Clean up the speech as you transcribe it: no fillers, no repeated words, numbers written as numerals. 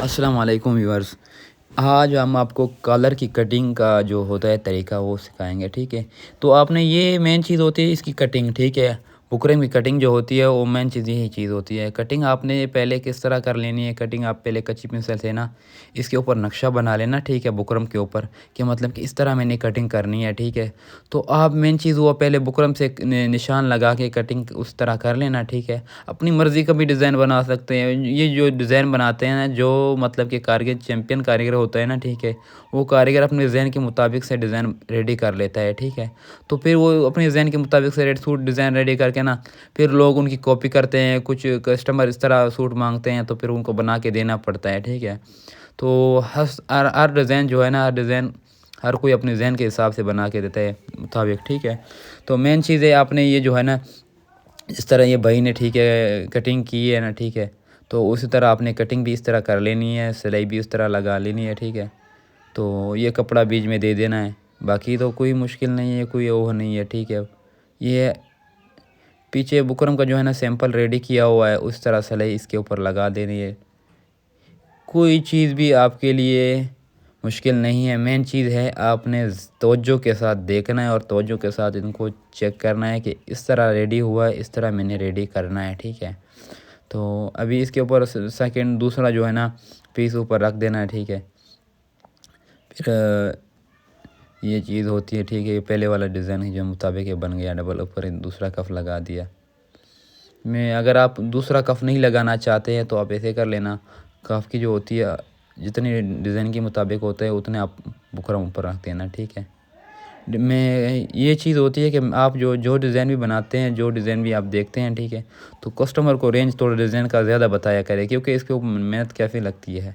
السلام علیکم ویورز۔ آج ہم آپ کو کالر کی کٹنگ کا جو ہوتا ہے طریقہ وہ سکھائیں گے، ٹھیک ہے؟ تو آپ نے یہ مین چیز ہوتی ہے اس کی کٹنگ، ٹھیک ہے؟ بکرم کی کٹنگ جو ہوتی ہے وہ مین چیز یہی چیز ہوتی ہے۔ کٹنگ آپ نے پہلے کس طرح کر لینی ہے؟ کٹنگ آپ پہلے کچی پنسل سے نا اس کے اوپر نقشہ بنا لینا، ٹھیک ہے؟ بکرم کے اوپر کہ مطلب کہ اس طرح میں نے کٹنگ کرنی ہے، ٹھیک ہے؟ تو آپ مین چیز وہ پہلے بکرم سے نشان لگا کے کٹنگ اس طرح کر لینا، ٹھیک ہے؟ اپنی مرضی کا بھی ڈیزائن بنا سکتے ہیں۔ یہ جو ڈیزائن بناتے ہیں نا، جو مطلب کہ کاریگر چیمپئن کاریگر ہوتا ہے نا، ٹھیک ہے؟ وہ کاریگر اپنے ذہن کے مطابق سے ڈیزائن ریڈی کر لیتا ہے، ٹھیک ہے؟ تو پھر وہ اپنے ذہن کے مطابق سے سوٹ ڈیزائن ریڈی کر کے نا پھر لوگ ان کی کاپی کرتے ہیں۔ کچھ کسٹمر اس طرح سوٹ مانگتے ہیں تو پھر ان کو بنا کے دینا پڑتا ہے، ٹھیک ہے؟ تو ہر ڈیزائن جو ہے نا، ہر ڈیزائن ہر کوئی اپنے ذہن کے حساب سے بنا کے دیتا ہے مطابق، ٹھیک ہے؟ تو مین چیز ہے آپ نے یہ جو ہے نا اس طرح یہ بھائی نے ٹھیک ہے کٹنگ کی ہے نا، ٹھیک ہے؟ تو اسی طرح آپ نے کٹنگ بھی اس طرح کر لینی ہے، سلائی بھی اس طرح لگا لینی ہے، ٹھیک ہے؟ تو یہ کپڑا بیچ میں دے دینا ہے، باقی تو کوئی مشکل نہیں ہے، کوئی وہ نہیں ہے، ٹھیک ہے؟ یہ پیچھے بکرم کا جو ہے نا سیمپل ریڈی کیا ہوا ہے، اس طرح سلائی اس کے اوپر لگا دینی ہے۔ کوئی چیز بھی آپ کے لیے مشکل نہیں ہے، مین چیز ہے آپ نے توجہ کے ساتھ دیکھنا ہے اور توجہ کے ساتھ ان کو چیک کرنا ہے کہ اس طرح ریڈی ہوا ہے، اس طرح میں نے ریڈی کرنا ہے، ٹھیک ہے؟ تو ابھی اس کے اوپر سیکنڈ دوسرا جو ہے نا پیس اوپر رکھ دینا ہے، ٹھیک ہے؟ پھر یہ چیز ہوتی ہے، ٹھیک ہے؟ یہ پہلے والا ڈیزائن جو مطابق یہ بن گیا، ڈبل اوپر دوسرا کف لگا دیا۔ اگر آپ دوسرا کف نہیں لگانا چاہتے ہیں تو آپ ایسے کر لینا، کف کی جو ہوتی ہے جتنی ڈیزائن کے مطابق ہوتا ہے اتنے آپ بکرم اوپر رکھ دینا، ٹھیک ہے؟ یہ چیز ہوتی ہے کہ آپ جو ڈیزائن بھی بناتے ہیں، جو ڈیزائن بھی آپ دیکھتے ہیں، ٹھیک ہے؟ تو کسٹمر کو رینج تھوڑا ڈیزائن کا زیادہ بتایا کرے، کیونکہ اس کے اوپر محنت کافی لگتی ہے۔